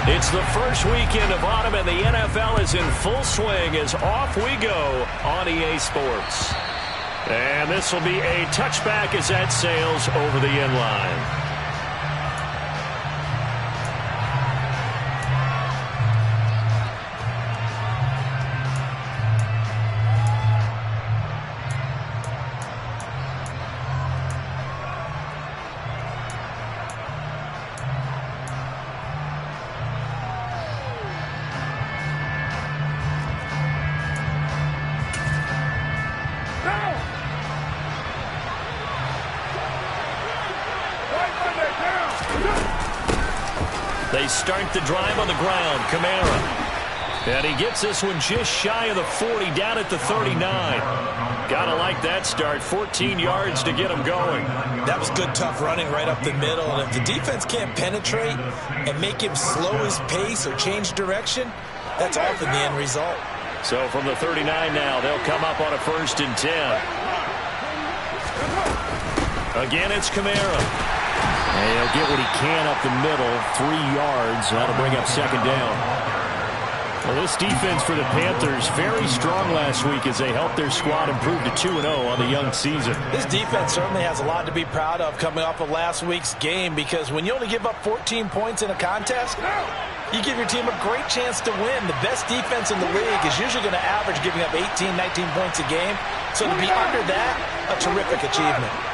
It's the first weekend of autumn, and the NFL is in full swing as off we go on EA Sports. And this will be a touchback as that sails over the end line. They start the drive on the ground. Kamara. And he gets this one just shy of the 40, down at the 39. Gotta like that start. 14 yards to get him going. That was good, tough running right up the middle. And if the defense can't penetrate and make him slow his pace or change direction, that's often the end result. So from the 39 now, they'll come up on a 1st and 10. Again, it's Kamara. And he'll get what he can up the middle, 3 yards. That'll bring up 2nd down. Well, this defense for the Panthers, very strong last week as they helped their squad improve to 2-0 on the young season. This defense certainly has a lot to be proud of coming off of last week's game, because when you only give up 14 points in a contest, you give your team a great chance to win. The best defense in the league is usually going to average giving up 18, 19 points a game. So to be under that, a terrific achievement.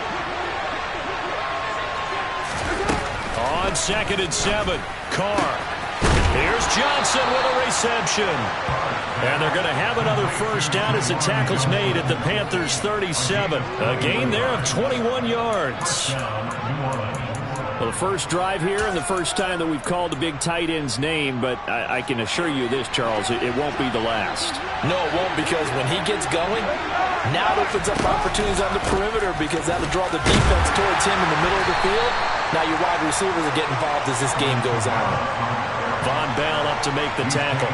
On 2nd and 7, Carr. Here's Johnson with a reception. And they're going to have another 1st down as the tackle's made at the Panthers' 37. A gain there of 21 yards. Well, the first drive here and the first time that we've called the big tight end's name, but I can assure you this, Charles, it won't be the last. No, it won't, because when he gets going, now it opens up opportunities on the perimeter, because that'll draw the defense towards him in the middle of the field. Now your wide receivers will get involved as this game goes on. Von Bell up to make the tackle.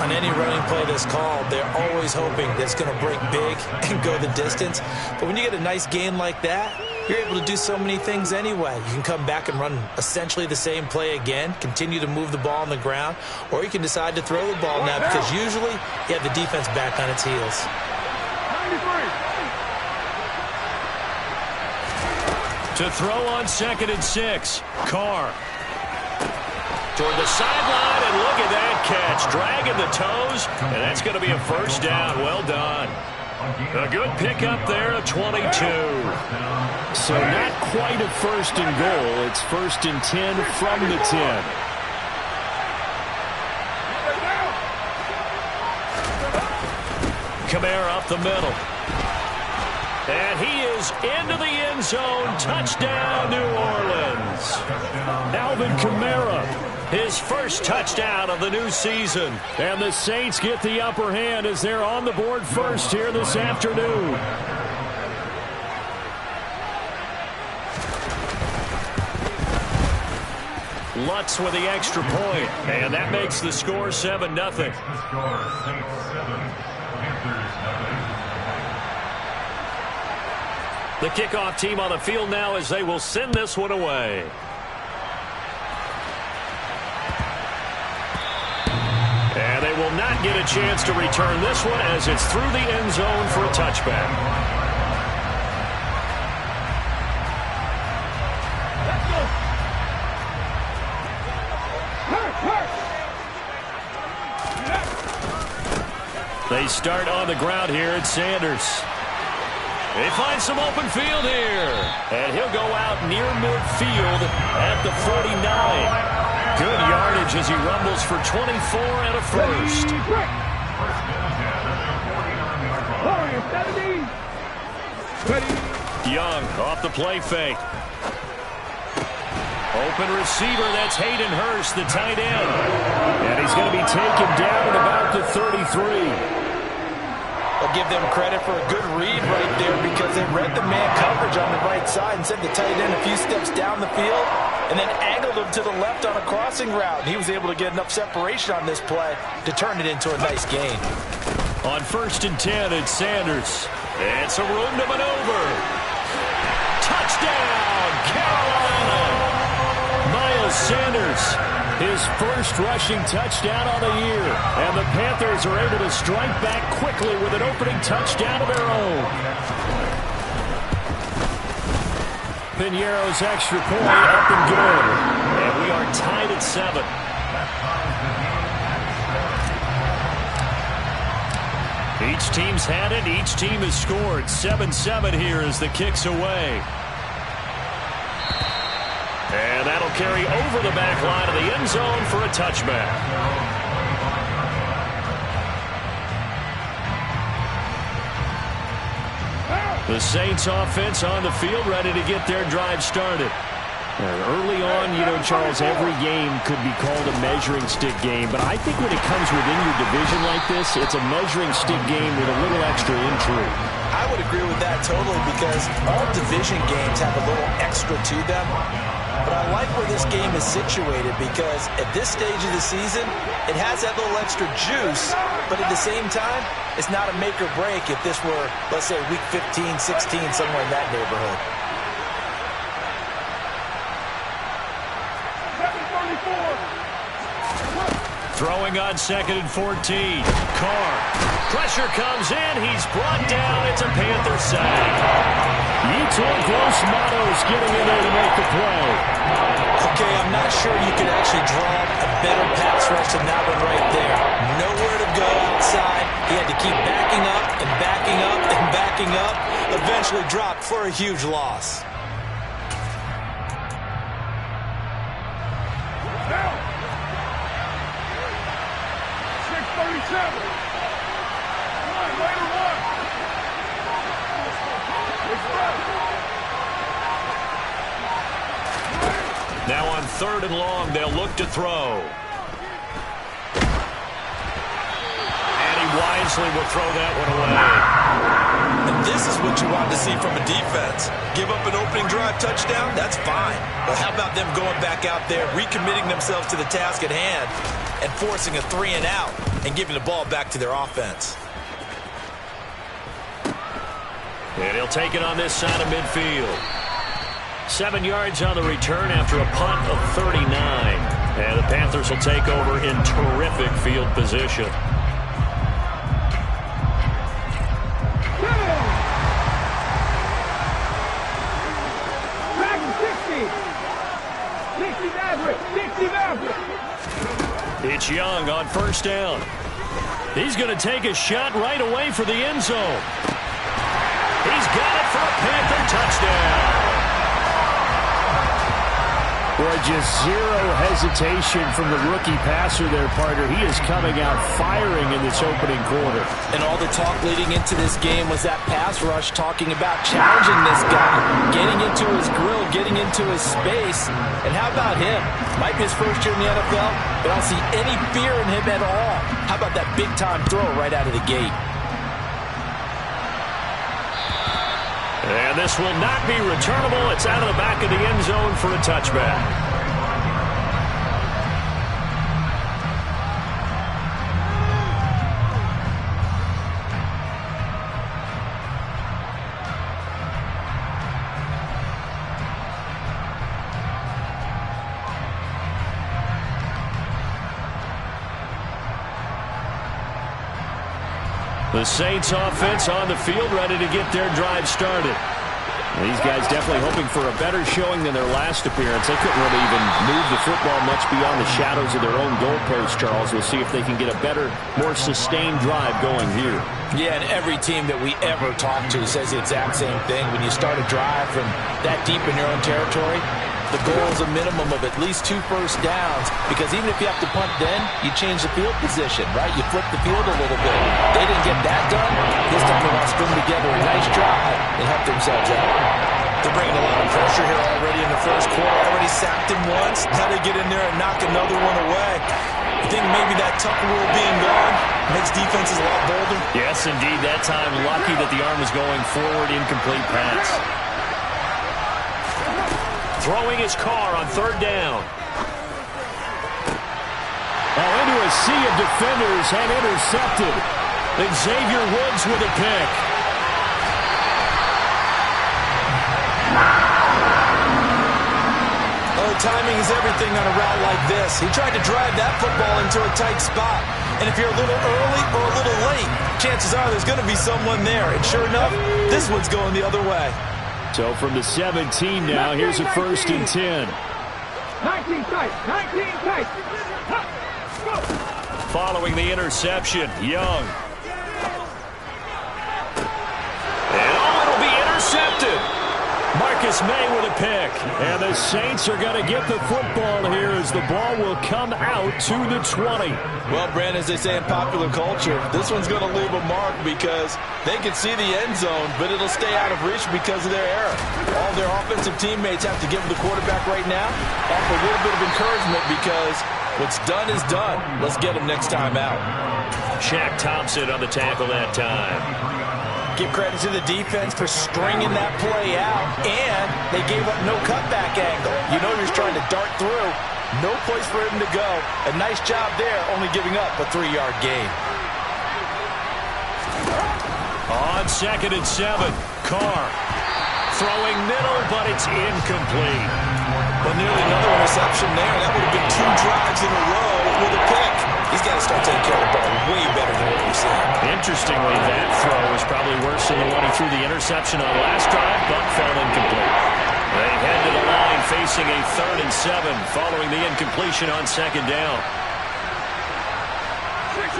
On any running play that's called, they're always hoping that it's going to break big and go the distance. But when you get a nice gain like that, you're able to do so many things anyway. You can come back and run essentially the same play again, continue to move the ball on the ground, or you can decide to throw the ball now, because usually you have the defense back on its heels. 93. To throw on 2nd and 6, Carr. Toward the sideline, and look at that catch. Dragging the toes, and that's going to be a 1st down. Well done. A good pickup there at 22. So not quite a 1st and goal. It's 1st and 10 from the 10. Kamara up the middle. And he is into the end zone. Touchdown, New Orleans. Alvin Kamara, his 1st touchdown of the new season. And the Saints get the upper hand as they're on the board first here this afternoon. Lutz with the extra point. And that makes the score 7-0. The kickoff team on the field now as they will send this one away. And they will not get a chance to return this one as it's through the end zone for a touchback. They start on the ground here at Sanders. They find some open field here. And he'll go out near midfield at the 49. Good yardage as he rumbles for 24 and a 1st. Young off the play fake. Open receiver, that's Hayden Hurst, the tight end. And he's going to be taken down at about the 33. I'll give them credit for a good read right there, because they read the man coverage on the right side and sent the tight end a few steps down the field and then angled him to the left on a crossing route. He was able to get enough separation on this play to turn it into a nice gain. On 1st and 10, it's Sanders. It's a room to maneuver. Touchdown, Carolina! Miles Sanders His first rushing touchdown on the year. And the Panthers are able to strike back quickly with an opening touchdown of their own. Piñeiro's extra point up and good. And we are tied at 7. Each team's had it. Each team has scored. 7-7 here as the kick's away. And that'll carry over the back line of the end zone for a touchback. The Saints offense on the field, ready to get their drive started. Early on, Charles, every game could be called a measuring stick game, but I think when it comes within your division like this, it's a measuring stick game with a little extra intrigue. I would agree with that totally because all division games have a little extra to them. But I like where this game is situated because at this stage of the season, it has that little extra juice, but at the same time, it's not a make or break if this were, let's say, week 15, 16, somewhere in that neighborhood. Throwing on 2nd and 14. Carr. Pressure comes in. He's brought down. It's a Panther sack. Yetur Gross-Matos getting in there to make the play. Okay, I'm not sure you could actually draw a better pass rush than that one right there. Nowhere to go outside. He had to keep backing up and backing up and backing up. Eventually dropped for a huge loss. Now on 3rd and long, they'll look to throw. And he wisely will throw that one away. And this is what you want to see from a defense. Give up an opening drive touchdown, that's fine. But how about them going back out there, recommitting themselves to the task at hand, and forcing a 3 and out, and giving the ball back to their offense. And he'll take it on this side of midfield. 7 yards on the return after a punt of 39. And the Panthers will take over in terrific field position. It's Young on 1st down. He's going to take a shot right away for the end zone. He's got it for a Panther touchdown. Boy, just zero hesitation from the rookie passer there, partner. He is coming out firing in this opening quarter. And all the talk leading into this game was that pass rush talking about challenging this guy, getting into his grill, getting into his space. And how about him? Might be his first year in the NFL, but I don't see any fear in him at all. How about that big-time throw right out of the gate? And this will not be returnable. It's out of the back of the end zone for a touchback. The Saints offense on the field ready to get their drive started. These guys definitely hoping for a better showing than their last appearance. They couldn't really even move the football much beyond the shadows of their own goalpost, Charles. We'll see if they can get a better, more sustained drive going here. Yeah, and every team that we ever talk to says the exact same thing. When you start a drive from that deep in your own territory, the goal is a minimum of at least 2 first downs, because even if you have to punt then, you change the field position, right? You flip the field a little bit. They didn't get that done. This time they want to string together a nice drive and help themselves out. They're bringing a lot of pressure here already in the first quarter. Already sacked him once. Now they get in there and knock another one away. I think maybe that Tucker rule being gone makes defenses a lot bolder. Yes, indeed. That time, lucky that the arm was going forward, incomplete pass. Throwing his Carr on 3rd down. Oh, into a sea of defenders and intercepted. Xavier Woods with a pick. timing is everything on a route like this. He tried to drive that football into a tight spot. And if you're a little early or a little late, chances are there's going to be someone there. And sure enough, this one's going the other way. So from the 17 now, here's a 1st and 10. 19 tight. 19 tight. Go. Following the interception, Young. And it'll be intercepted. Marcus May with a pick. And the Saints are going to get the football here as the ball will come out to the 20. Well, Brandon, as they say in popular culture, this one's going to leave a mark because they can see the end zone, but it'll stay out of reach because of their error. All their offensive teammates have to give the quarterback right now offer a little bit of encouragement because what's done is done. Let's get them next time out. Shaq Thompson on the tackle that time. Give credit to the defense for stringing that play out, and they gave up no cutback angle. You know you're trying to dart through. No place for him to go. A nice job there, only giving up a 3-yard gain. On 2nd and 7, Carr. Throwing middle, but it's incomplete. Well, nearly another interception there. That would have been 2 drives in a row with a pick. He's got to start taking care of the ball way better than what we're seeing. Interestingly, that throw was probably worse than the one he threw the interception on last drive, but fell incomplete. They head to the line facing a 3rd and 7 following the incompletion on 2nd down. 6-18.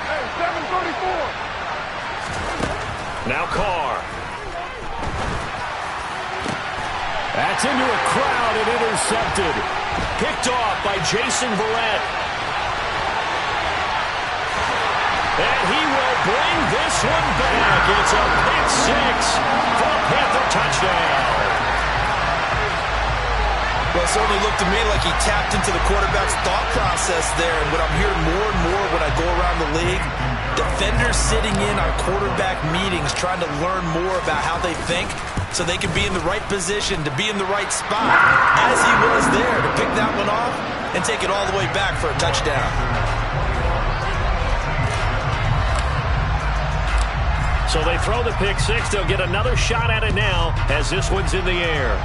Hey, 7:34. Now Carr. That's into a crowd and intercepted. Picked off by Jason Verrett. And he will bring this one back. It's a pick 6 for a Panther touchdown. Well, it certainly looked to me like he tapped into the quarterback's thought process there. And what I'm hearing more and more when I go around the league, defenders sitting in on quarterback meetings trying to learn more about how they think so they can be in the right position, to be in the right spot, as he was there to pick that one off and take it all the way back for a touchdown. So they throw the pick 6. They'll get another shot at it now as this one's in the air.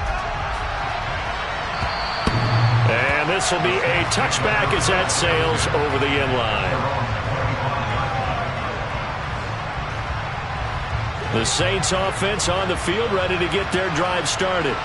And this will be a touchback as that sails over the end line. The Saints offense on the field ready to get their drive started.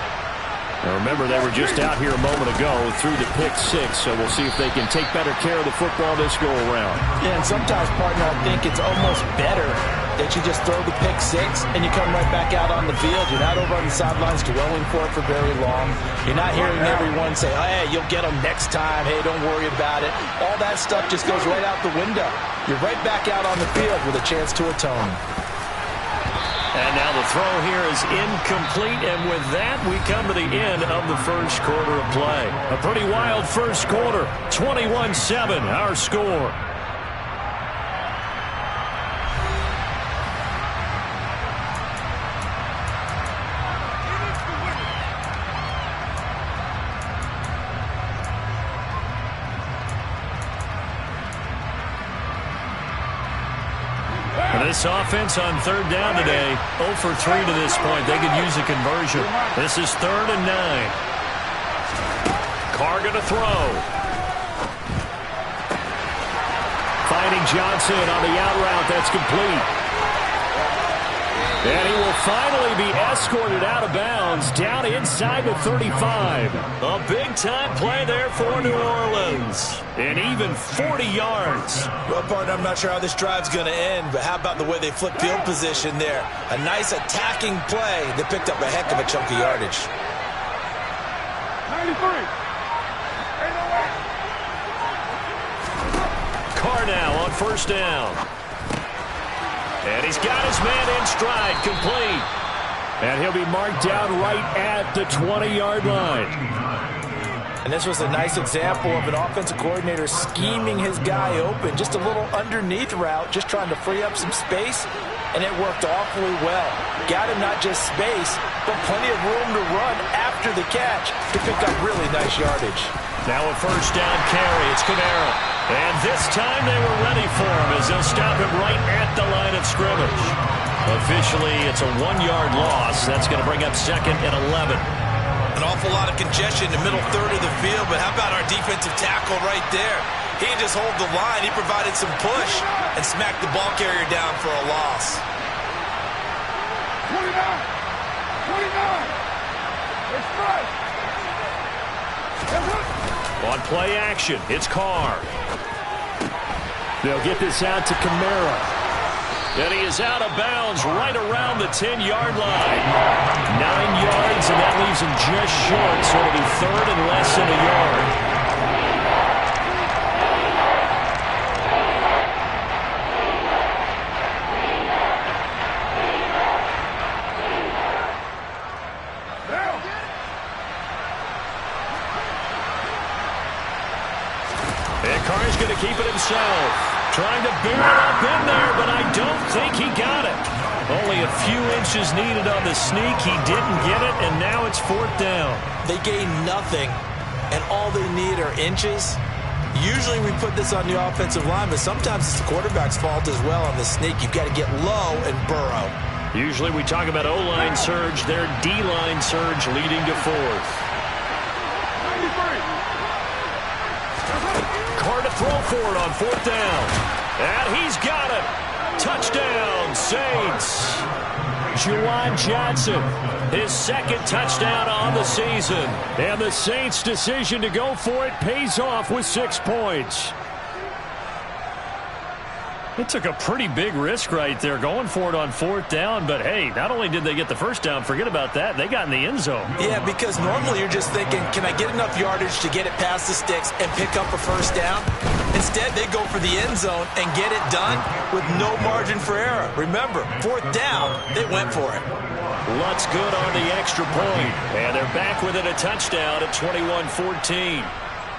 Now remember, they were just out here a moment ago through the pick 6, so we'll see if they can take better care of the football this go around. Yeah, and sometimes, partner, I think it's almost better that you just throw the pick 6 and you come right back out on the field. You're not over on the sidelines dwelling for it for very long. You're not hearing everyone say, oh, hey, you'll get them next time. Hey, don't worry about it. All that stuff just goes right out the window. You're right back out on the field with a chance to atone. And now the throw here is incomplete, and with that, we come to the end of the first quarter of play. A pretty wild first quarter, 21-7, our score. This offense on 3rd down today, 0 for 3 to this point. They could use a conversion. This is 3rd and 9. Carr going to throw. Finding Johnson on the out route. That's complete. And he will finally be escorted out of bounds down inside the 35. A big-time play there for New Orleans. And even 40 yards. Well, partner, I'm not sure how this drive's going to end, but how about the way they flip field position there? A nice attacking play that picked up a heck of a chunk of yardage. 93. Carr now on 1st down. And he's got his man in stride, complete. And he'll be marked down right at the 20-yard line. And this was a nice example of an offensive coordinator scheming his guy open. Just a little underneath route, just trying to free up some space, and it worked awfully well. Got him not just space, but plenty of room to run after the catch to pick up really nice yardage. Now a 1st down carry. It's Kamara. And this time they were ready for him as they'll stop him right at the line of scrimmage. Officially, it's a 1-yard loss. That's going to bring up 2nd and 11. An awful lot of congestion in the middle third of the field, but how about our defensive tackle right there? He didn't just hold the line, he provided some push and smacked the ball carrier down for a loss. 29! 29! It's right! On play action, it's Carr. They'll get this out to Kamara. And he is out of bounds right around the 10-yard line. 9 yards, and that leaves him just short, so it'll be third and less than a yard. And Carr's going to keep it himself. Trying to bear it up in there, but I don't think he got it. Only a few inches needed on the sneak. He didn't get it, and now it's fourth down. They gain nothing, and all they need are inches. Usually we put this on the offensive line, but sometimes it's the quarterback's fault as well on the sneak. You've got to get low and burrow. Usually we talk about O-line surge. Their D-line surge leading to fourth. 93! Carr to throw for it on fourth down. And he's got it. Touchdown, Saints. Juwan Johnson, his second touchdown on the season. And the Saints' decision to go for it pays off with 6 points. It took a pretty big risk right there going for it on fourth down, but hey, not only did they get the first down, forget about that, they got in the end zone. Yeah, because normally you're just thinking, can I get enough yardage to get it past the sticks and pick up a first down? Instead, they go for the end zone and get it done with no margin for error. Remember, fourth down, they went for it. Lutz good on the extra point, and they're back within a touchdown at 21-14.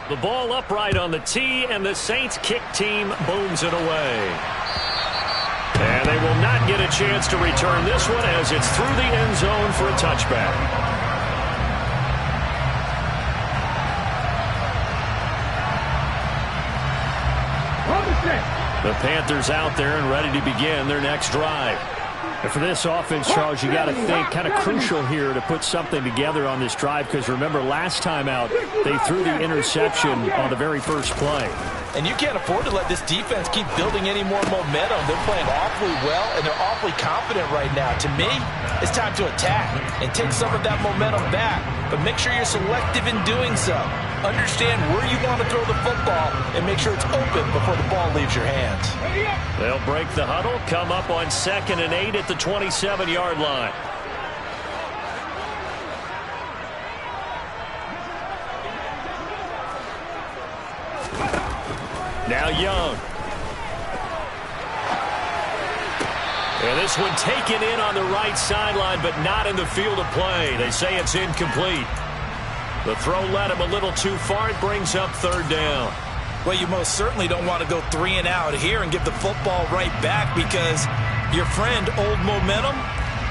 The ball upright on the tee, and the Saints kick team booms it away. And they will not get a chance to return this one as it's through the end zone for a touchback. The Panthers out there and ready to begin their next drive. And for this offense, Charles, you got to think kind of crucial here to put something together on this drive, because remember last time out they threw the interception on the very first play. And you can't afford to let this defense keep building any more momentum. They're playing awfully well, and they're awfully confident right now. To me, it's time to attack and take some of that momentum back, but make sure you're selective in doing so. Understand where you want to throw the football and make sure it's open before the ball leaves your hands. They'll break the huddle, come up on 2nd and 8 at the 27-yard line. Now Young. And this one taken in on the right sideline, but not in the field of play. They say it's incomplete. The throw led him a little too far. It brings up third down. Well, you most certainly don't want to go 3 and out here and give the football right back, because your friend, Old Momentum,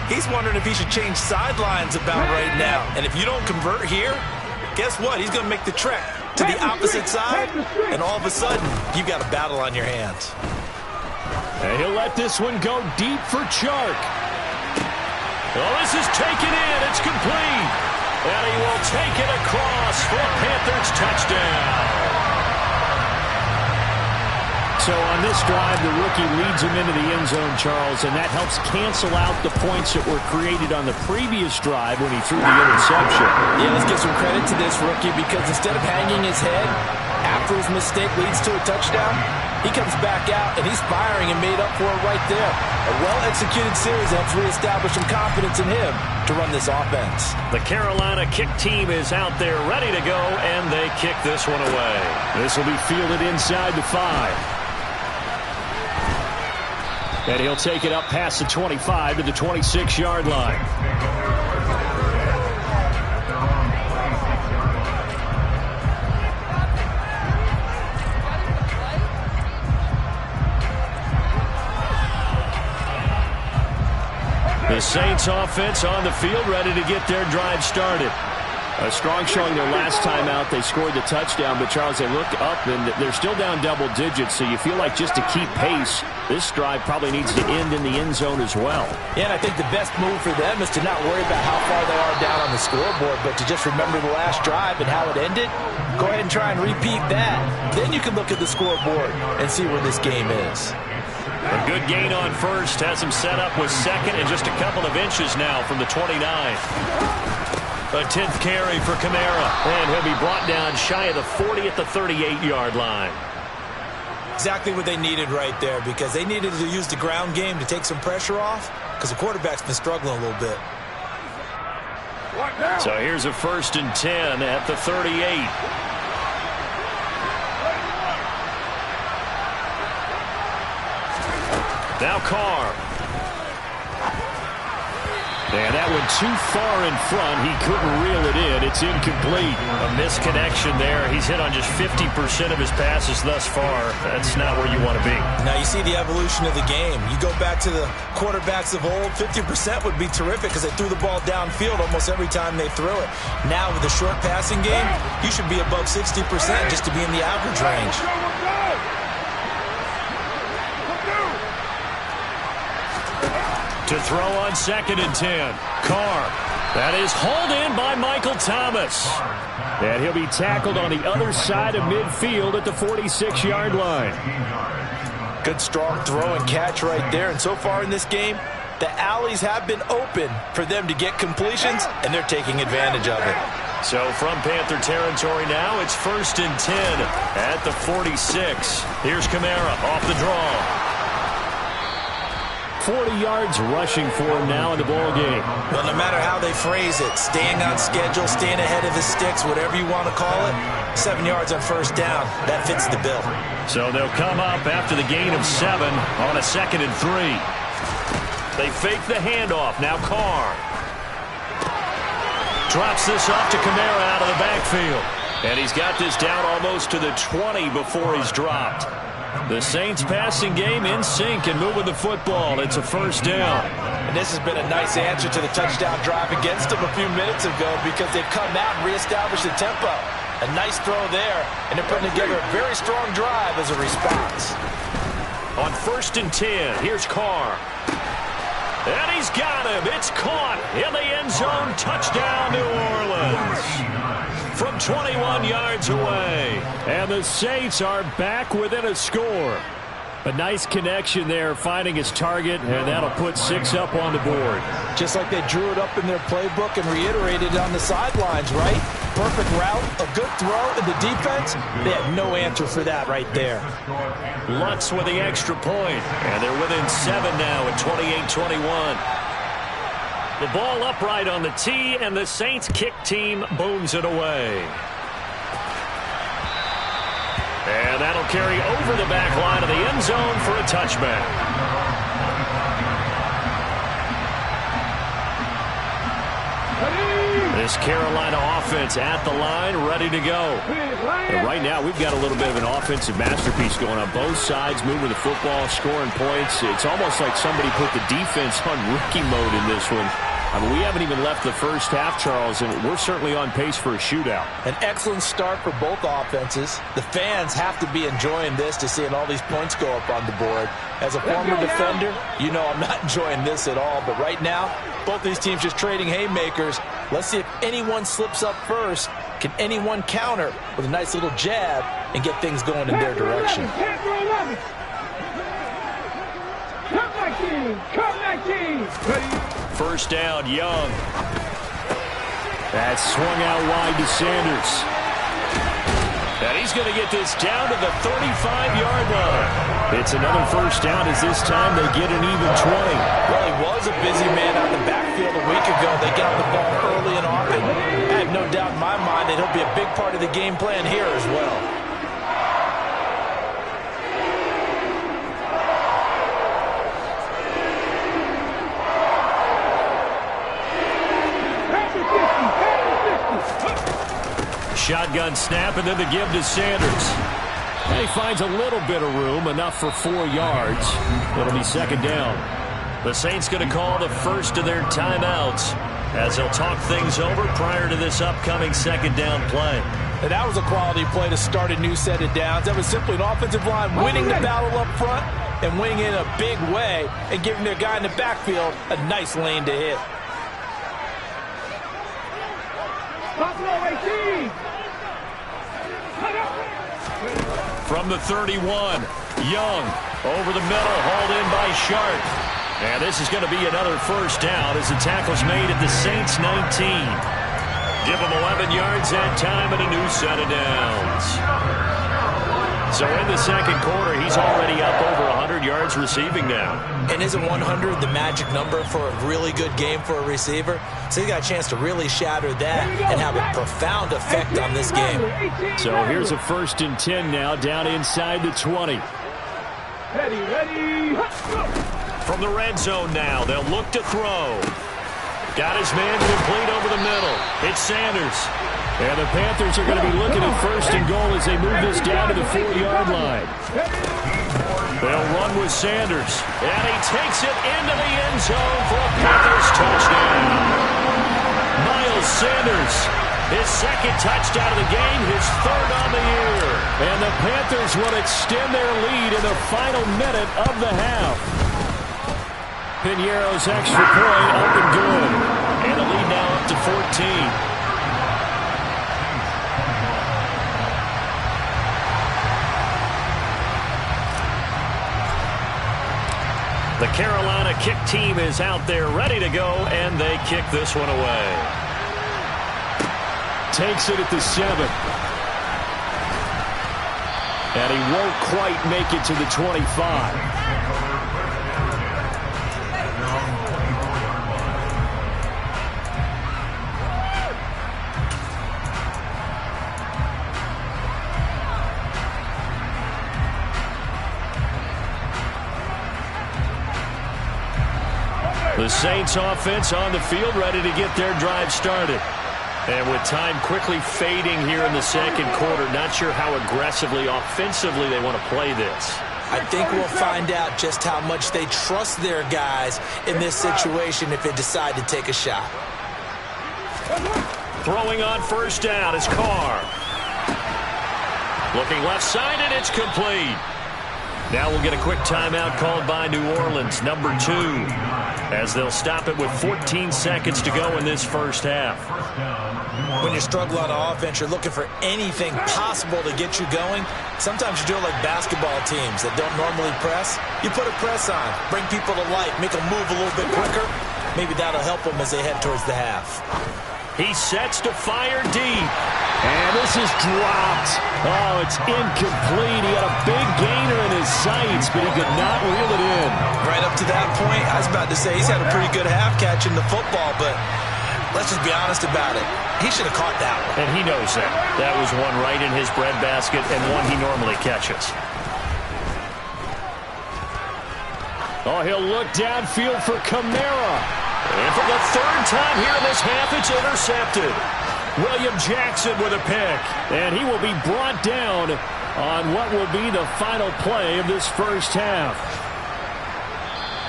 he's wondering if he should change sidelines about right now. And if you don't convert here, guess what? He's going to make the trek to the opposite side, and all of a sudden, you've got a battle on your hands. And he'll let this one go deep for Chark. Well, this is taken in. It's complete. And he will take it across for a Panthers touchdown. So on this drive, the rookie leads him into the end zone, Charles, and that helps cancel out the points that were created on the previous drive when he threw the interception. Yeah, let's give some credit to this rookie, because instead of hanging his head after his mistake leads to a touchdown, he comes back out and he's firing and made up for it right there. A well-executed series helps reestablish some confidence in him to run this offense. The Carolina kick team is out there ready to go, and they kick this one away. This will be fielded inside the 5. And he'll take it up past the 25 to the 26-yard line. The Saints offense on the field ready to get their drive started. A strong showing their last time out. They scored the touchdown, but, Charles, they look up, and they're still down double digits, so you feel like just to keep pace, this drive probably needs to end in the end zone as well. Yeah, and I think the best move for them is to not worry about how far they are down on the scoreboard, but to just remember the last drive and how it ended. Go ahead and try and repeat that. Then you can look at the scoreboard and see where this game is. A good gain on first has him set up with second and just a couple of inches now from the 29. A 10th carry for Kamara, and he'll be brought down shy of the 40 at the 38-yard line. Exactly what they needed right there, because they needed to use the ground game to take some pressure off, because the quarterback's been struggling a little bit. So here's a 1st and 10 at the 38. Now Carr. And that one too far in front. He couldn't reel it in. It's incomplete. A misconnection there. He's hit on just 50% of his passes thus far. That's not where you want to be. Now you see the evolution of the game. You go back to the quarterbacks of old, 50% would be terrific because they threw the ball downfield almost every time they threw it. Now with the short passing game, you should be above 60% just to be in the average range. To throw on 2nd and 10. Carr. That is hauled in by Michael Thomas. And he'll be tackled on the other side of midfield at the 46-yard line. Good strong throw and catch right there. And so far in this game, the alleys have been open for them to get completions, and they're taking advantage of it. So from Panther territory now, it's 1st and 10 at the 46. Here's Kamara off the draw. 40 yards rushing for him now in the ball game. Well, no matter how they phrase it, staying on schedule, staying ahead of the sticks, whatever you want to call it, 7 yards on 1st down, that fits the bill. So they'll come up after the gain of 7 on a 2nd and 3. They fake the handoff. Now Carr. Drops this off to Kamara out of the backfield. And he's got this down almost to the 20 before he's dropped. The Saints passing game in sync and moving the football. It's a 1st down. And this has been a nice answer to the touchdown drive against them a few minutes ago because they've come out and reestablished the tempo. A nice throw there, and they're putting together a very strong drive as a response. On 1st and 10, here's Carr. And he's got him. It's caught in the end zone. Touchdown, New Orleans. From 21 yards away. And the Saints are back within a score. A nice connection there, finding his target, and that'll put 6 up on the board. Just like they drew it up in their playbook and reiterated it on the sidelines, right? Perfect route, a good throw, and the defense, they had no answer for that right there. Lutz with the extra point, and they're within 7 now at 28-21. The ball upright on the tee, and the Saints kick team booms it away. And that'll carry over the back line of the end zone for a touchback. This Carolina offense at the line, ready to go. And right now, we've got a little bit of an offensive masterpiece going on both sides, moving the football, scoring points. It's almost like somebody put the defense on rookie mode in this one. I mean, we haven't even left the first half, Charles, and we're certainly on pace for a shootout. An excellent start for both offenses. The fans have to be enjoying this to seeing all these points go up on the board. As a former defender, you know I'm not enjoying this at all. But right now, both these teams just trading haymakers. Let's see if anyone slips up first. Can anyone counter with a nice little jab and get things going in their direction? First down, Young. That's swung out wide to Sanders. And he's going to get this down to the 35-yard line. It's another first down as this time they get an even 20. Well, he was a busy man out in the backfield a week ago. They got the ball early and often. I have no doubt in my mind that he'll be a big part of the game plan here as well. Shotgun snap, and then the give to Sanders. And he finds a little bit of room, enough for 4 yards. It'll be second down. The Saints going to call the first of their timeouts as he'll talk things over prior to this upcoming second down play. And that was a quality play to start a new set of downs. That was simply an offensive line winning the battle up front and winning in a big way and giving their guy in the backfield a nice lane to hit. From the 31, Young over the middle, hauled in by Sharp. And this is going to be another first down as the tackle's made at the Saints 19. Give them 11 yards that time and a new set of downs. So in the second quarter, he's already up over 100 yards receiving now. And isn't 100 the magic number for a really good game for a receiver? So he got a chance to really shatter that and have a profound effect on this game. So here's a 1st and 10 now, down inside the 20. Ready. From the red zone now, they'll look to throw. Got his man complete over the middle. It's Sanders. And the Panthers are going to be looking at 1st and goal as they move this down to the 4-yard line. They'll run with Sanders. And he takes it into the end zone for a Panthers touchdown. Miles Sanders, his second touchdown of the game, his 3rd on the year. And the Panthers will extend their lead in the final minute of the half. Piñeiro's extra point up and good. And the lead now up to 14. The Carolina kick team is out there ready to go, and they kick this one away. Takes it at the 7. And he won't quite make it to the 25. The Saints offense on the field, ready to get their drive started. And with time quickly fading here in the second quarter, not sure how aggressively, offensively they want to play this. I think we'll find out just how much they trust their guys in this situation if they decide to take a shot. Throwing on 1st down is Carr. Looking left side, and it's complete. Now we'll get a quick timeout called by New Orleans, number 2, as they'll stop it with 14 seconds to go in this first half. When you struggle on offense, you're looking for anything possible to get you going. Sometimes you do it like basketball teams that don't normally press. You put a press on, bring people to life, make them move a little bit quicker. Maybe that'll help them as they head towards the half. He sets to fire deep. And this is dropped. Oh, it's incomplete. He had a big gainer in his sights, but he could not reel it in. Right up to that point, I was about to say he's had a pretty good half catching the football, but let's just be honest about it. He should have caught that one. And he knows that. That was one right in his breadbasket and one he normally catches. Oh, he'll look downfield for Kamara. And for the 3rd time here in this half, it's intercepted. William Jackson with a pick. And he will be brought down on what will be the final play of this first half.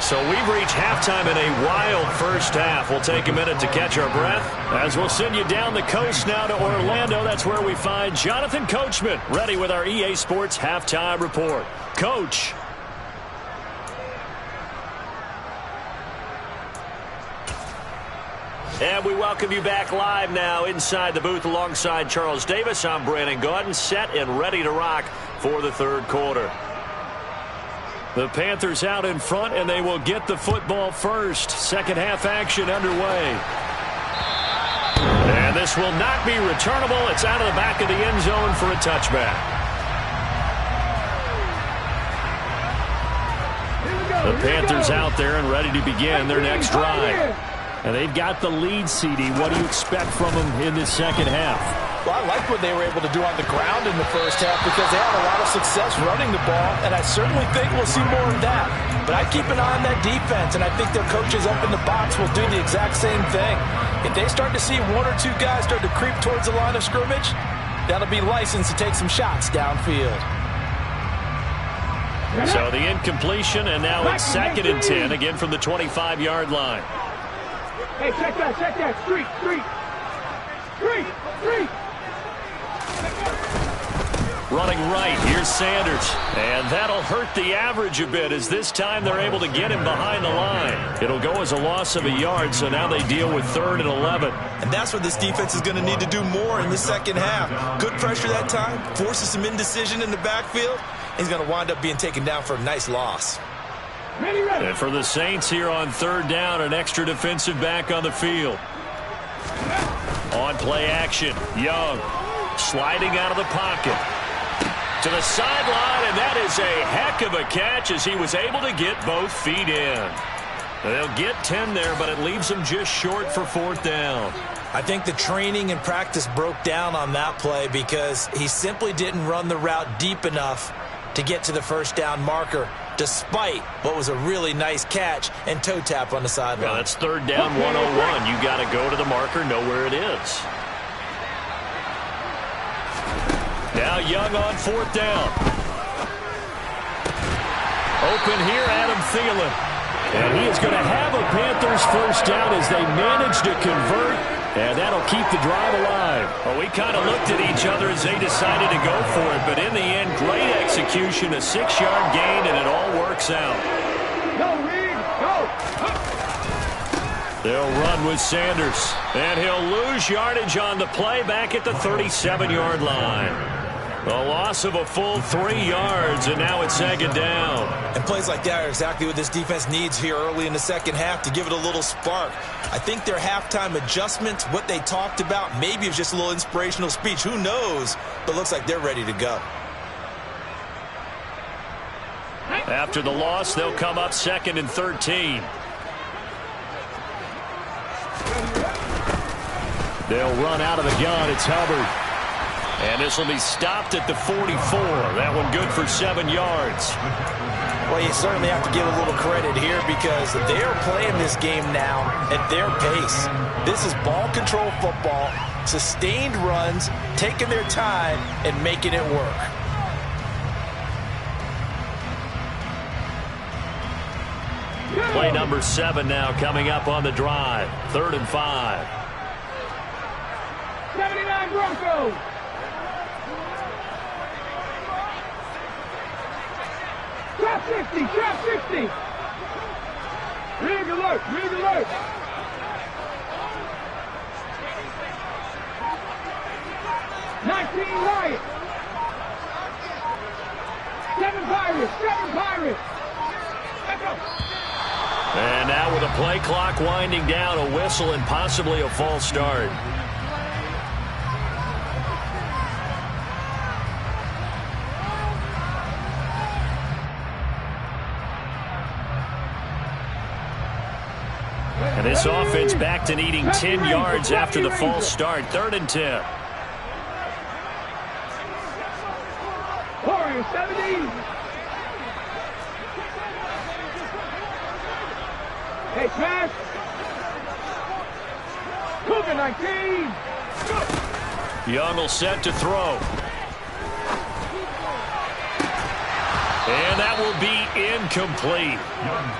So we've reached halftime in a wild first half. We'll take a minute to catch our breath as we'll send you down the coast now to Orlando. That's where we find Jonathan Coachman ready with our EA Sports Halftime Report. Coach. And we welcome you back live now inside the booth alongside Charles Davis. I'm Brandon Gaudin, set and ready to rock for the 3rd quarter. The Panthers out in front, and they will get the football first. Second half action underway. And this will not be returnable. It's out of the back of the end zone for a touchback. The Panthers out there and ready to begin their next drive. And they've got the lead, CD. What do you expect from them in this second half? Well, I like what they were able to do on the ground in the first half because they had a lot of success running the ball, and I certainly think we'll see more of that. But I keep an eye on that defense, and I think their coaches up in the box will do the exact same thing. If they start to see 1 or 2 guys start to creep towards the line of scrimmage, that'll be licensed to take some shots downfield. So the incompletion, and now it's 2nd and 10, again from the 25-yard line. Hey, check that. Street. Running right, here's Sanders. And that'll hurt the average a bit as this time they're able to get him behind the line. It'll go as a loss of a yard, so now they deal with 3rd and 11. And that's what this defense is going to need to do more in the second half. Good pressure that time, forces some indecision in the backfield. He's going to wind up being taken down for a nice loss. And for the Saints here on 3rd down, an extra defensive back on the field. On play action, Young sliding out of the pocket to the sideline, and that is a heck of a catch as he was able to get both feet in. They'll get 10 there, but it leaves them just short for 4th down. I think the training and practice broke down on that play because he simply didn't run the route deep enough to get to the 1st down marker, despite what was a really nice catch and toe tap on the sideline. Well, that's 3rd down 101. You got to go to the marker, know where it is. Now Young on 4th down. Open here, Adam Thielen. And he is going to have a Panthers 1st down as they manage to convert. And that'll keep the drive alive. Well, we kind of looked at each other as they decided to go for it. But in the end, great execution, a 6-yard gain, and it all works out. Go, Reed, go. They'll run with Sanders. And he'll lose yardage on the play back at the 37-yard line. A loss of a full 3 yards, and now it's 2nd down. And plays like that are exactly what this defense needs here early in the second half to give it a little spark. I think their halftime adjustments, what they talked about, maybe it's just a little inspirational speech. Who knows? But looks like they're ready to go. After the loss, they'll come up 2nd and 13. They'll run out of the gun. It's Hubbard. And this will be stopped at the 44. That one good for 7 yards. Well, you certainly have to give a little credit here because they're playing this game now at their pace. This is ball control football, sustained runs, taking their time, and making it work. Play number 7 now coming up on the drive. 3rd and 5. 79 Broncos. Trap 60. Rig alert. 19 Riot. 7 Pirates. Let's go. And now with a play clock winding down, a whistle and possibly a false start. And this offense back to needing 10 yards after the false start. 3rd and 10. Warriors 70. Hey, pass. Cougar 19. Go. Young will set to throw. And that will be incomplete.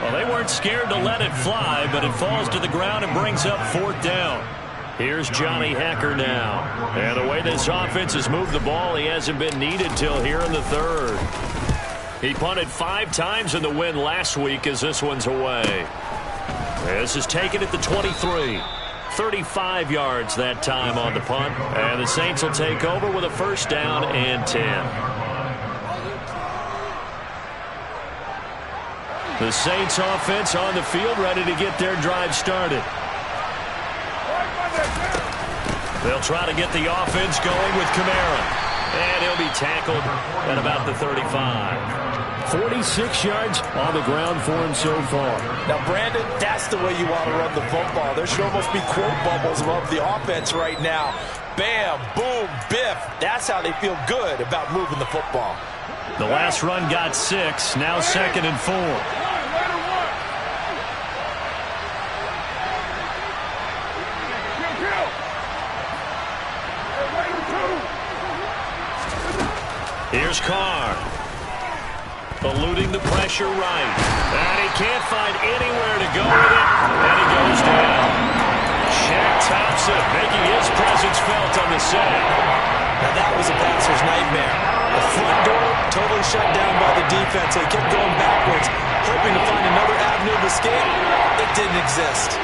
Well, they weren't scared to let it fly, but it falls to the ground and brings up 4th down. Here's Johnny Hekker now. And the way this offense has moved the ball, he hasn't been needed till here in the 3rd. He punted 5 times in the win last week as this one's away. This is taken at the 23. 35 yards that time on the punt. And the Saints will take over with a 1st down and 10. The Saints offense on the field ready to get their drive started. They'll try to get the offense going with Kamara. And he'll be tackled at about the 35. 46 yards on the ground for him so far. Now, Brandon, that's the way you want to run the football. There should almost be quote bubbles above the offense right now. Bam, boom, biff. That's how they feel good about moving the football. The last run got 6. Now 2nd and 4. Here's Carr. Eluding the pressure right. And he can't find anywhere to go with it. And he goes down. Shaq Thompson making his presence felt on the sack. Now that was a passer's nightmare. The front door totally shut down by the defense. They kept going backwards, hoping to find another avenue of escape. It didn't exist.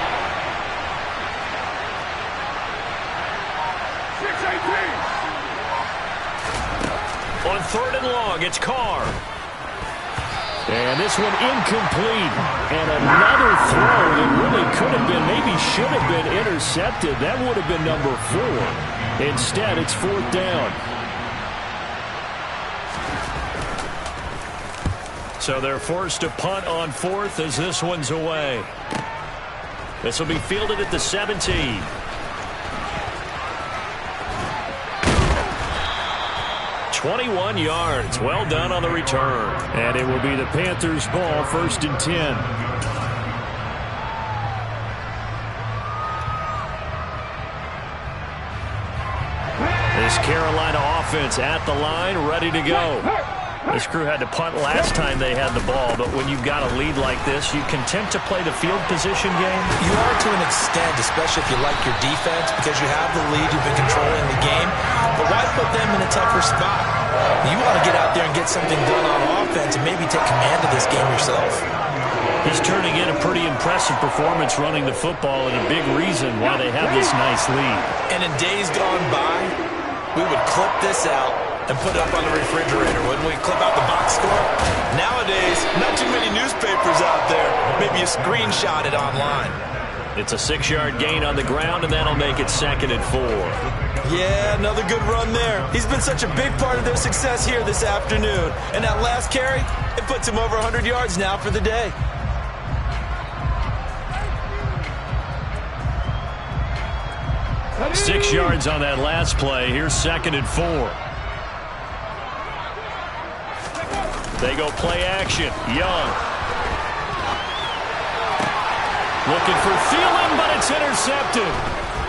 6-18. On 3rd and long, it's Carr. And this one incomplete. And another throw that really could have been, maybe should have been intercepted. That would have been number 4. Instead, it's 4th down. So they're forced to punt on 4th as this one's away. This will be fielded at the 17. "21 yards. Well done on the return." And it will be the Panthers' ball, 1st and 10. This Carolina offense at the line, ready to go. This crew had to punt last time they had the ball, but when you've got a lead like this, you content to play the field position game? You are to an extent, especially if you like your defense, because you have the lead, you've been controlling the game. But why put them in a tougher spot? You want to get out there and get something done on offense and maybe take command of this game yourself. He's turning in a pretty impressive performance running the football, and a big reason why they have this nice lead. And in days gone by, we would clip this out and put it up on the refrigerator, wouldn't we? Clip out the box score. Nowadays, not too many newspapers out there. Maybe you screenshot it online. It's a 6-yard gain on the ground, and that'll make it 2nd and 4. Yeah, another good run there. He's been such a big part of their success here this afternoon. And that last carry, it puts him over 100 yards now for the day. Six yards on that last play. Here's 2nd and 4. They go play action. Young. Looking for Thielen, but it's intercepted.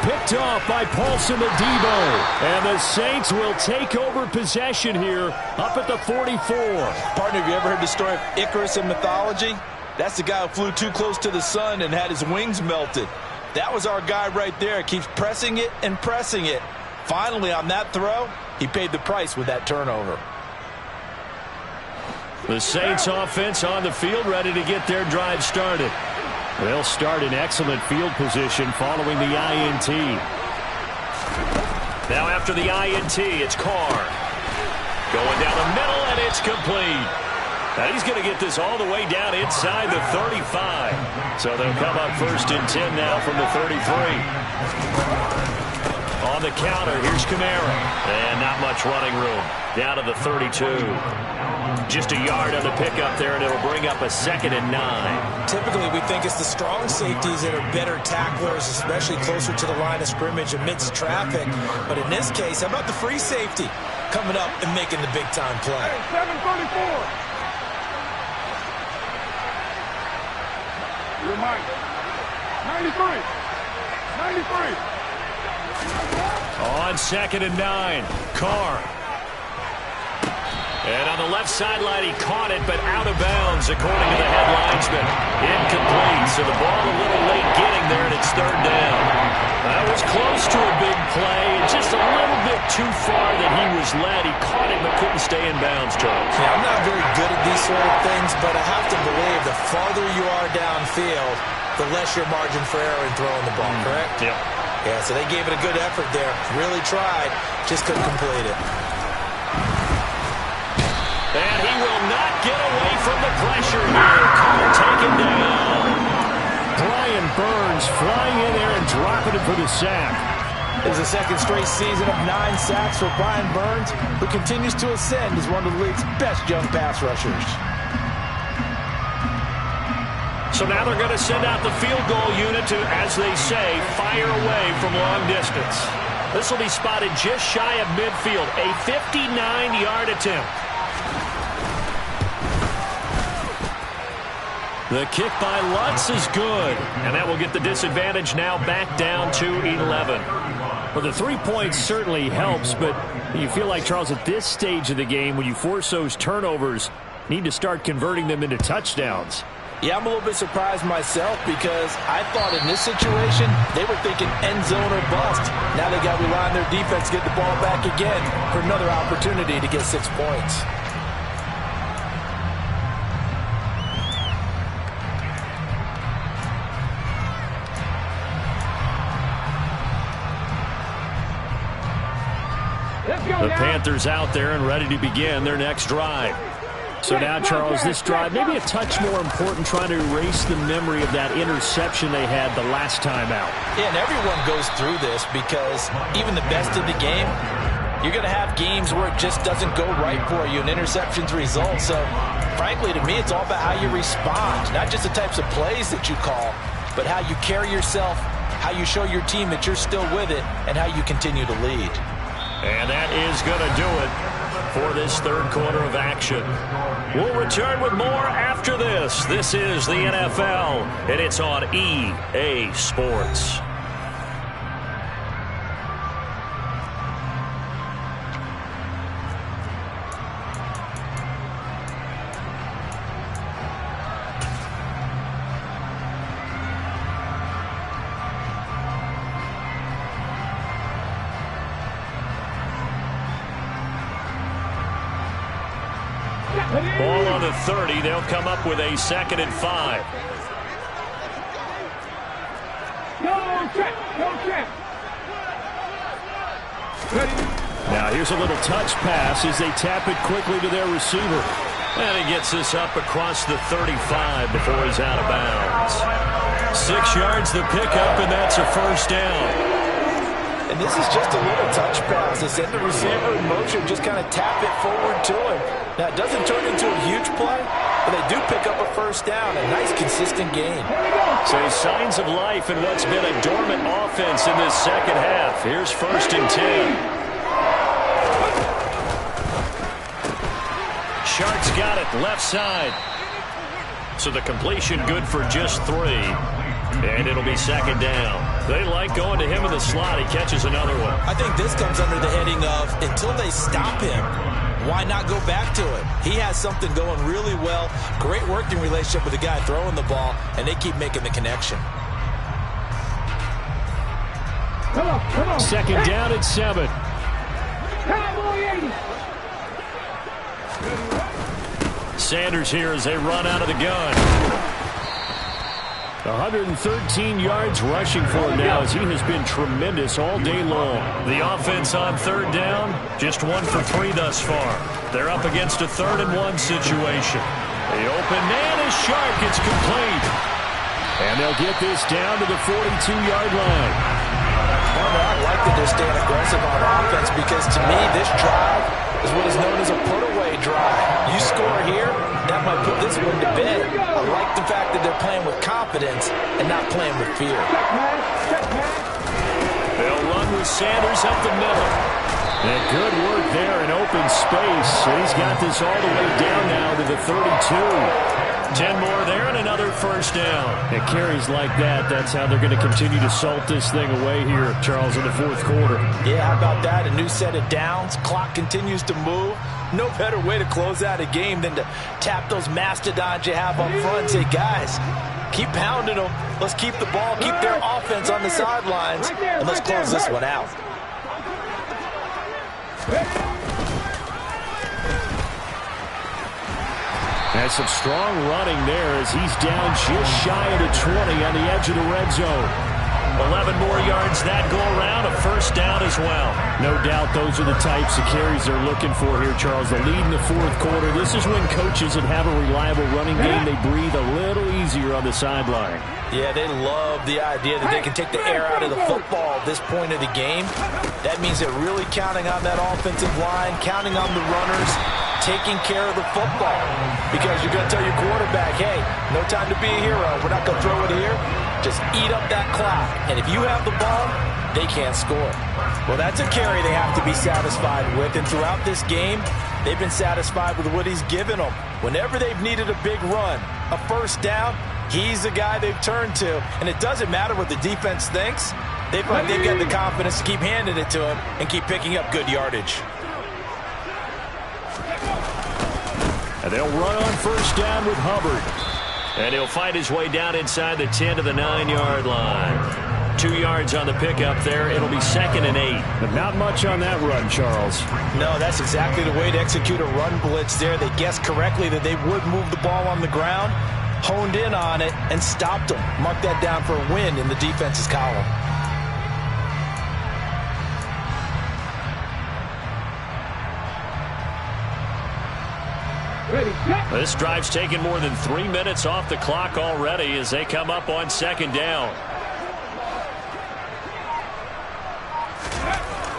Picked off by Paulson Adebo. And the Saints will take over possession here up at the 44. Partner, have you ever heard the story of Icarus in mythology? That's the guy who flew too close to the sun and had his wings melted. That was our guy right there. Keeps pressing it and pressing it. Finally, on that throw, he paid the price with that turnover. The Saints offense on the field, ready to get their drive started. They'll start in excellent field position following the INT. Now after the INT, it's Carr. Going down the middle, and it's complete. And he's going to get this all the way down inside the 35. So they'll come up 1st and 10 now from the 33. On the counter, here's Kamara. And not much running room. Down to the 32. Just a yard on the pickup there, and it'll bring up a 2nd and 9. Typically, we think it's the strong safeties that are better tacklers, especially closer to the line of scrimmage amidst traffic. But in this case, how about the free safety coming up and making the big-time play? 7:34. You're Mike. 93. 93. On 2nd and 9, Carr. And on the left sideline, he caught it, but out of bounds, according to the head linesman. Incomplete, so the ball a little late getting there, and it's 3rd down. That was close to a big play, and just a little bit too far that he was led. He caught it, but couldn't stay in bounds, Charles. Yeah, I'm not very good at these sort of things, but I have to believe the farther you are downfield, the less your margin for error in throwing the ball, correct? Yep. Yeah, so they gave it a good effort there. Really tried, just couldn't complete it. And he will not get away from the pressure here. Carr taken down. Brian Burns flying in there and dropping it for the sack. It is the 2nd straight season of 9 sacks for Brian Burns, who continues to ascend as one of the league's best young pass rushers. So now they're going to send out the field goal unit to, as they say, fire away from long distance. This will be spotted just shy of midfield, a 59-yard attempt. The kick by Lutz is good, and that will get the disadvantage now back down to 11. Well, the 3 points certainly helps, but you feel like, Charles, at this stage of the game, when you force those turnovers, need to start converting them into touchdowns. Yeah, I'm a little bit surprised myself because I thought in this situation they were thinking end zone or bust. Now they got to rely on their defense to get the ball back again for another opportunity to get 6 points. The Panthers out there and ready to begin their next drive. So now, Charles, this drive maybe a touch more important, trying to erase the memory of that interception they had the last time out. Yeah, and everyone goes through this because even the best of the game, you're going to have games where it just doesn't go right for you and interceptions result. So, frankly, to me, it's all about how you respond, not just the types of plays that you call, but how you carry yourself, how you show your team that you're still with it, and how you continue to lead. And that is going to do it for this third quarter of action. We'll return with more after this. This is the NFL, and it's on EA Sports. Ball on the 30. They'll come up with a 2nd and 5. Now here's a little touch pass as they tap it quickly to their receiver. And he gets this up across the 35 before he's out of bounds. 6 yards the pickup, and that's a first down. And this is just a little touch pass. They send the receiver in motion, just kind of tap it forward to him. Now, it doesn't turn into a huge play, but they do pick up a first down. A nice, consistent gain. So signs of life in what's been a dormant offense in this second half. Here's 1st and 10. Sharks got it left side. So the completion good for just 3. And it'll be 2nd down. They like going to him in the slot. He catches another one. I think this comes under the heading of until they stop him, why not go back to it? He has something going really well. Great working relationship with the guy throwing the ball, and they keep making the connection. Come on. 2nd down at 7. Sanders here as they run out of the gun. 113 yards rushing for him now as he has been tremendous all day long. The offense on 3rd down, just 1 for 3 thus far. They're up against a 3rd and 1 situation. The open man is sharp. It's complete. And they'll get this down to the 42-yard line. I like that they're staying aggressive on offense because to me this drive is what is known as a put-away drive. You score here, that might put this one to bed. I like the fact that they're playing with confidence and not playing with fear. They'll run with Sanders up the middle. And good work there in open space. And he's got this all the way down now to the 32. 10 more there and another first down. And carries like that, that's how they're going to continue to salt this thing away here, Charles, in the 4th quarter. Yeah, how about that? A new set of downs. Clock continues to move. No better way to close out a game than to tap those mastodons you have up front and say, guys, keep pounding them. Let's keep the ball, keep their offense on the sidelines, and let's close this one out. And some strong running there as he's down just shy of the 20 on the edge of the red zone. 11 more yards that go around, a first down as well. No doubt those are the types of carries they're looking for here, Charles. The lead in the 4th quarter. This is when coaches that have a reliable running game, they breathe a little easier on the sideline. Yeah, they love the idea that they can take the air out of the football at this point of the game. That means they're really counting on that offensive line, counting on the runners, taking care of the football. Because you're going to tell your quarterback, hey, no time to be a hero. We're not going to throw it here. Just eat up that clock. And if you have the ball, they can't score. Well, that's a carry they have to be satisfied with. And throughout this game, they've been satisfied with what he's given them. Whenever they've needed a big run, a first down, he's the guy they've turned to. And it doesn't matter what the defense thinks. They've got the confidence to keep handing it to him and keep picking up good yardage. And they'll run on first down with Hubbard. And he'll fight his way down inside the 10 to the 9-yard line. 2 yards on the pickup there. It'll be 2nd and 8. But not much on that run, Charles. No, that's exactly the way to execute a run blitz there. They guessed correctly that they would move the ball on the ground, honed in on it, and stopped them. Mark that down for a win in the defense's column. This drive's taken more than 3 minutes off the clock already as they come up on 2nd down.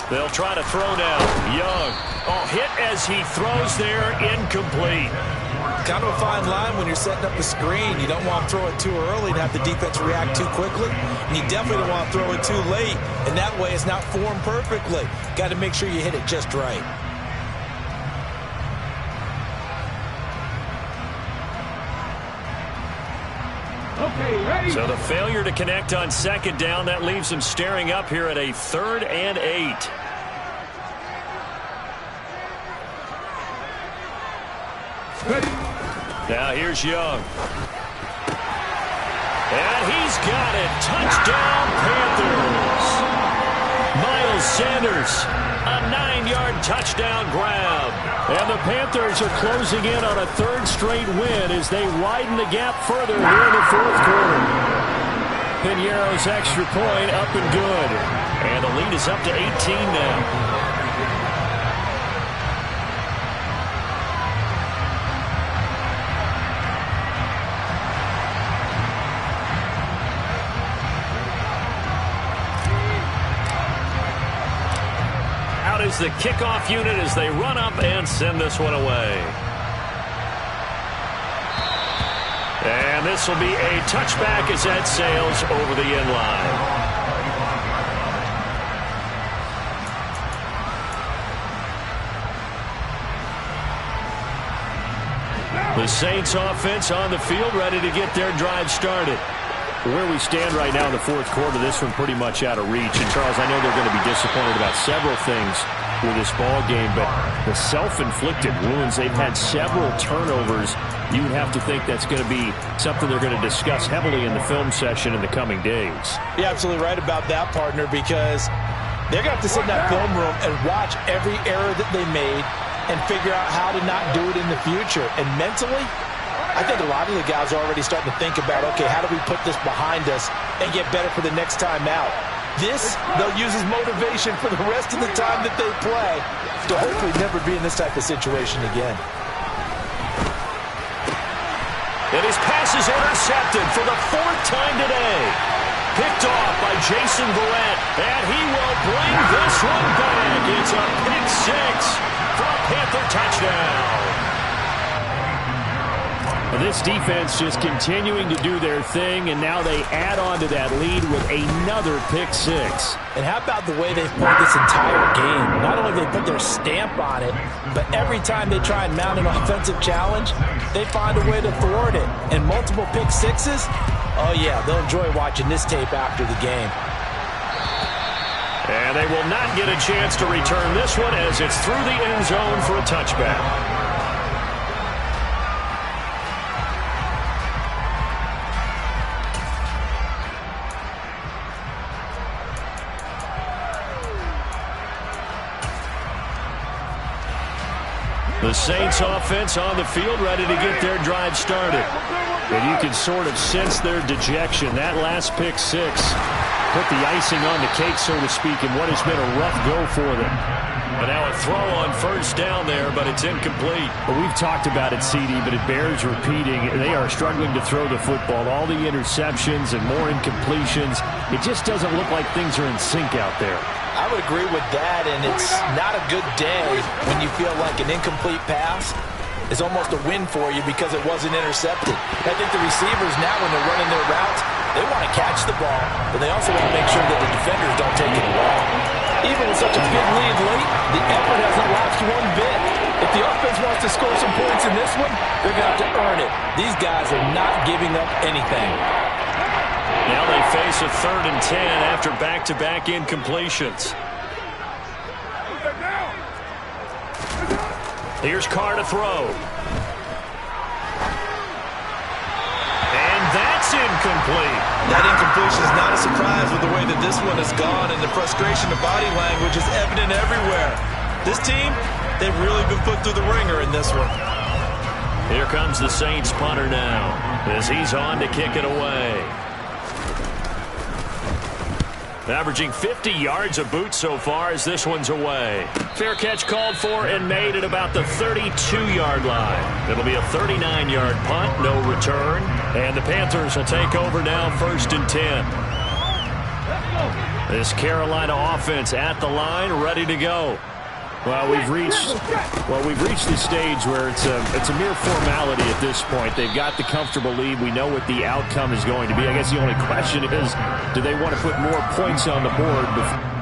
They'll try to throw now. Young. Oh, hit as he throws there. Incomplete. Kind of a fine line when you're setting up the screen. You don't want to throw it too early and have the defense react too quickly. And you definitely don't want to throw it too late. And that way it's not formed perfectly. Got to make sure you hit it just right. Okay, ready. So the failure to connect on 2nd down, that leaves them staring up here at a 3rd and 8. Ready. Now here's Young. And he's got it. Touchdown, Panthers. Miles Sanders, a 9-yard touchdown grab. And the Panthers are closing in on a 3rd straight win as they widen the gap further here in the 4th quarter. Piñeiro's extra point up and good. And the lead is up to 18 now. Is the kickoff unit as they run up and send this one away. And this will be a touchback as that sails over the end line. The Saints offense on the field ready to get their drive started. Where we stand right now in the 4th quarter, this one pretty much out of reach. And, Charles, I know they're going to be disappointed about several things with this ball game, but the self-inflicted wounds, they've had several turnovers. You would have to think that's going to be something they're going to discuss heavily in the film session in the coming days. You're absolutely right about that, partner, because they're going to have to sit in that film room and watch every error that they made and figure out how to not do it in the future. And mentally, I think a lot of the guys are already starting to think about, okay, how do we put this behind us and get better for the next time out? This, they'll use as motivation for the rest of the time that they play to hopefully never be in this type of situation again. And his pass is intercepted for the 4th time today. Picked off by Jason Verrett, and he will bring this one back. It's a pick 6 for a Panther touchdown. This defense just continuing to do their thing, and now they add on to that lead with another pick 6. And how about the way they've played this entire game? Not only have they put their stamp on it, but every time they try and mount an offensive challenge, they find a way to thwart it. And multiple pick 6s, oh yeah, they'll enjoy watching this tape after the game. And they will not get a chance to return this one as it's through the end zone for a touchback. The Saints offense on the field ready to get their drive started. And you can sort of sense their dejection. That last pick 6 put the icing on the cake, so to speak, in what has been a rough go for them. But now a throw on 1st down there, but it's incomplete. Well, we've talked about it, CD, but it bears repeating. They are struggling to throw the football. All the interceptions and more incompletions. It just doesn't look like things are in sync out there. I would agree with that, and it's not a good day when you feel like an incomplete pass is almost a win for you because it wasn't intercepted. I think the receivers now, when they're running their routes, they want to catch the ball, but they also want to make sure that the defenders don't take it away. Even with such a big lead late, the effort hasn't lapsed one bit. If the offense wants to score some points in this one, they're going to have to earn it. These guys are not giving up anything. Now they face a 3rd and 10 after back-to-back incompletions. Here's Carr to throw. That's incomplete. That incompletion is not a surprise with the way that this one has gone, and the frustration of body language is evident everywhere. This team, they've really been put through the ringer in this one. Here comes the Saints punter now as he's on to kick it away. Averaging 50 yards a boot so far as this one's away. Fair catch called for and made at about the 32-yard line. It'll be a 39-yard punt, no return. And the Panthers will take over now, 1st and 10. This Carolina offense at the line, ready to go. Well, we've reached the stage where it's a mere formality at this point. They've got the comfortable lead. We know what the outcome is going to be. I guess the only question is, do they want to put more points on the board before?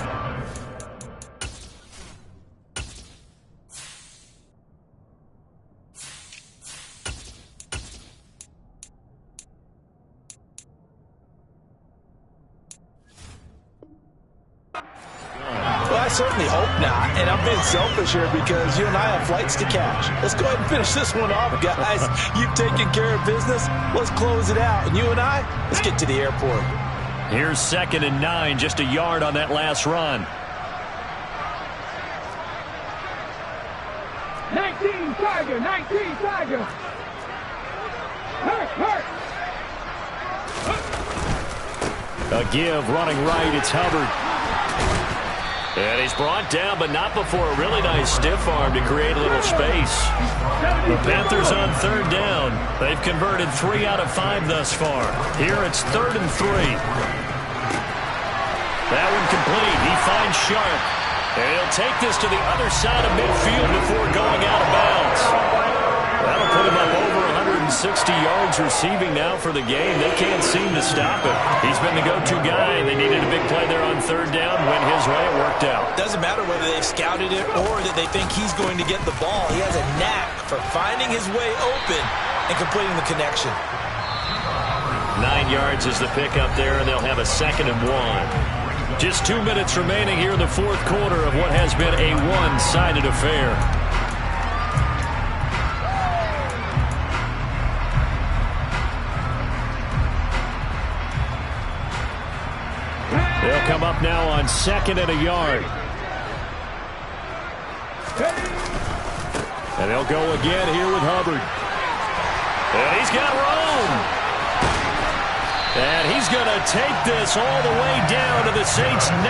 I certainly hope not, and I'm being selfish here because you and I have flights to catch. Let's go ahead and finish this one off, guys. You've taken care of business. Let's close it out. And you and I, let's get to the airport. Here's 2nd and 9, just a yard on that last run. 19 Tiger, 19 Tiger. Hurt. A give, running right, it's Hubbard. And he's brought down, but not before a really nice stiff arm to create a little space. The Panthers on 3rd down. They've converted 3 out of 5 thus far. Here it's 3rd and 3. That one complete. He finds Sharp. And he'll take this to the other side of midfield before going out of bounds. That'll put him up over 160 yards receiving now for the game. They can't seem to stop it. He's been the go-to guy. They needed a big play there on 3rd down. Went his way. It worked out. Doesn't matter whether they've scouted it or that they think he's going to get the ball. He has a knack for finding his way open and completing the connection. 9 yards is the pickup there, and they'll have a 2nd and 1. Just 2 minutes remaining here in the 4th quarter of what has been a one-sided affair. They'll come up now on 2nd and a yard. And they'll go again here with Hubbard. And he's got room. And he's going to take this all the way down to the Saints' 9.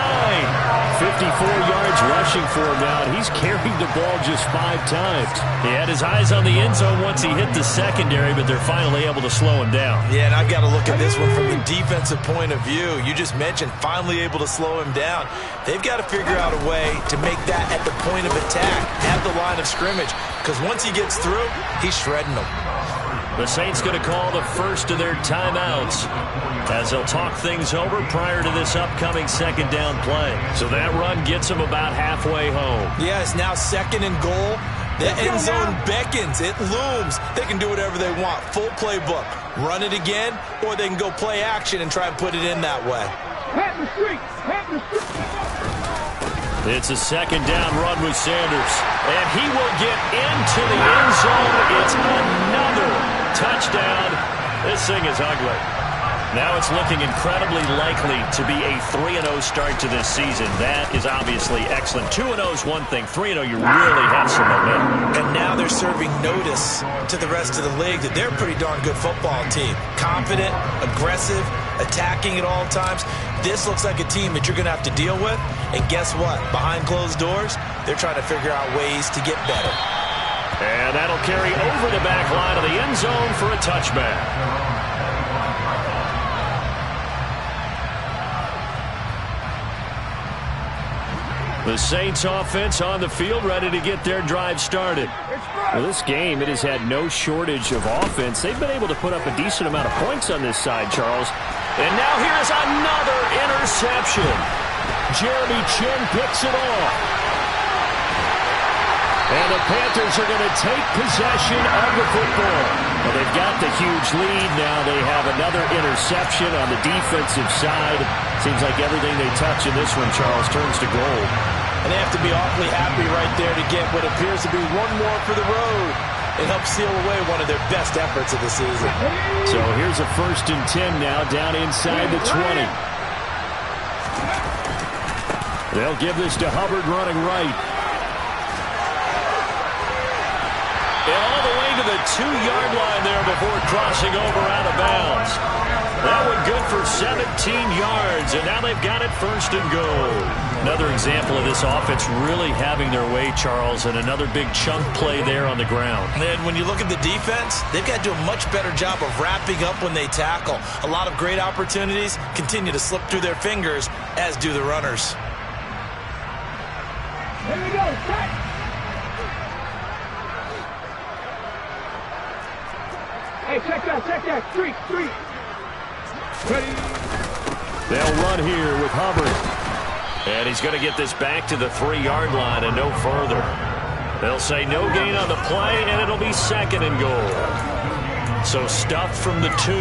54 yards rushing for him now, and he's carried the ball just 5 times. He had his eyes on the end zone once he hit the secondary, but they're finally able to slow him down. Yeah, and I've got to look at this one from the defensive point of view. You just mentioned finally able to slow him down. They've got to figure out a way to make that at the point of attack, at the line of scrimmage, because once he gets through, he's shredding them. The Saints going to call the first of their timeouts as they'll talk things over prior to this upcoming 2nd down play. So that run gets them about halfway home. Yeah, it's now 2nd and goal. The end zone beckons. It looms. They can do whatever they want. Full playbook. Run it again, or they can go play action and try and put it in that way. Head the streets. It's a 2nd down run with Sanders. And he will get into the end zone. It's another touchdown. This thing is ugly. Now it's looking incredibly likely to be a 3-0 start to this season. That is obviously excellent. 2-0 is one thing. 3-0, you really have some momentum. And now they're serving notice to the rest of the league that they're a pretty darn good football team. Confident, aggressive, attacking at all times. This looks like a team that you're going to have to deal with. And guess what? Behind closed doors, they're trying to figure out ways to get better. And that'll carry over the back line of the end zone for a touchback. The Saints offense on the field ready to get their drive started. Well, this game, it has had no shortage of offense. They've been able to put up a decent amount of points on this side, Charles. And now here's another interception. Jeremy Chinn picks it off. And the Panthers are going to take possession of the football. Well, they've got the huge lead. Now they have another interception on the defensive side. Seems like everything they touch in this one, Charles, turns to gold. And they have to be awfully happy right there to get what appears to be one more for the road. It helps seal away one of their best efforts of the season. So here's a 1st and 10 now, down inside the 20. They'll give this to Hubbard running right. And all the way to the 2-yard line there before crossing over out of bounds. That one good for 17 yards, and now they've got it 1st and goal. Another example of this offense really having their way, Charles, and another big chunk play there on the ground. And when you look at the defense, they've got to do a much better job of wrapping up when they tackle. A lot of great opportunities continue to slip through their fingers, as do the runners. Here we go. Set. Hey, check that. Street. Ready. They'll run here with Hubbard. And he's going to get this back to the 3-yard line and no further. They'll say no gain on the play, and it'll be 2nd and goal. So stuffed from the 2,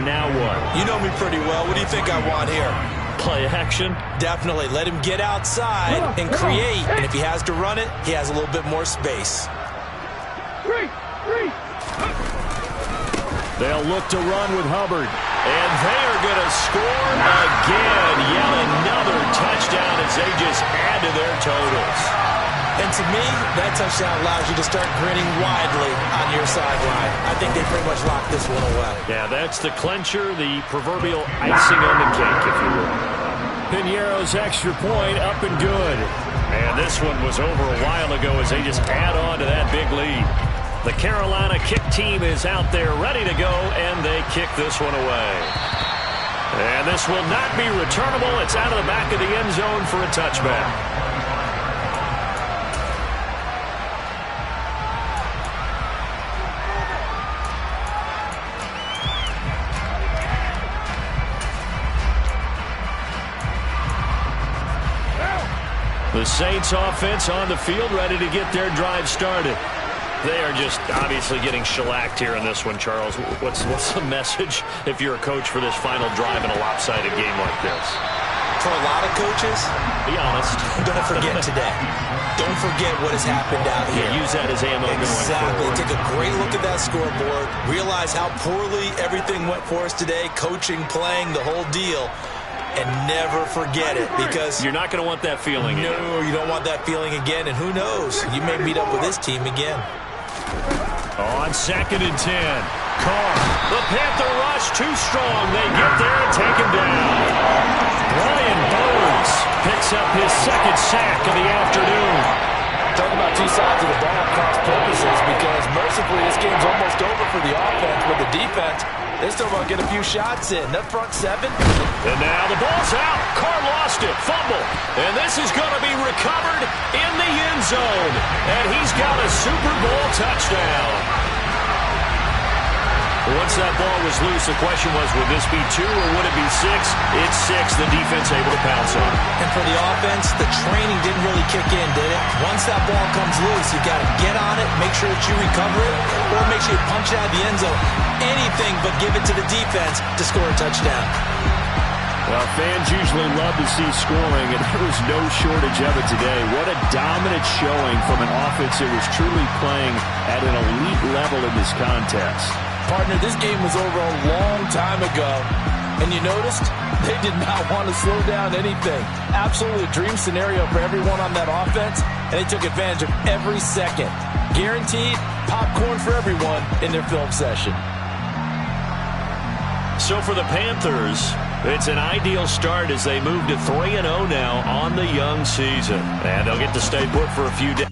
now what? You know me pretty well. What do you think I want here? Play action? Definitely. Let him get outside and create. And if he has to run it, he has a little bit more space. Street. They'll look to run with Hubbard. And they are going to score again. Yet another touchdown as they just add to their totals. And to me, that touchdown allows you to start grinning widely on your sideline. I think they pretty much locked this one away. Yeah, that's the clincher, the proverbial icing on the cake, if you will. Piñeiro's extra point up and good. And this one was over a while ago as they just add on to that big lead. The Carolina kick team is out there ready to go, and they kick this one away. And this will not be returnable. It's out of the back of the end zone for a touchback. The Saints offense on the field ready to get their drive started. They are just obviously getting shellacked here in this one, Charles. What's the message if you're a coach for this final drive in a lopsided game like this? For a lot of coaches, be honest. Don't forget today. Don't forget what has happened out here. Yeah, use that as ammo going forward. Take a great look at that scoreboard. Realize how poorly everything went for us today. Coaching, playing, the whole deal. And never forget it, because you're not going to want that feeling again. No, you don't want that feeling again. And who knows? You may meet up with this team again. On 2nd and 10. Carr. The Panther rush too strong. They get there and take him down. Brian Burns picks up his 2nd sack of the afternoon. Talking about two sides of the ball cross purposes, because mercifully this game's almost over for the offense, but the defense, they still want to get a few shots in. That front 7. And now the ball's out. Carr lost it. Fumble. And this is going to be recovered in the end zone. And he's got a Super Bowl touchdown. Once that ball was loose, the question was, would this be 2 or would it be 6? It's 6. The defense able to pounce on. And for the offense, the training didn't really kick in, did it? Once that ball comes loose, you've got to get on it, make sure that you recover it, or make sure you punch it out of the end zone. Anything but give it to the defense to score a touchdown. Well, fans usually love to see scoring, and there was no shortage of it today. What a dominant showing from an offense that was truly playing at an elite level in this contest. Partner, this game was over a long time ago, and you noticed they did not want to slow down anything. Absolutely a dream scenario for everyone on that offense, and they took advantage of every second. Guaranteed popcorn for everyone in their film session. So for the Panthers, it's an ideal start as they move to 3-0 now on the young season. And they'll get to stay put for a few days.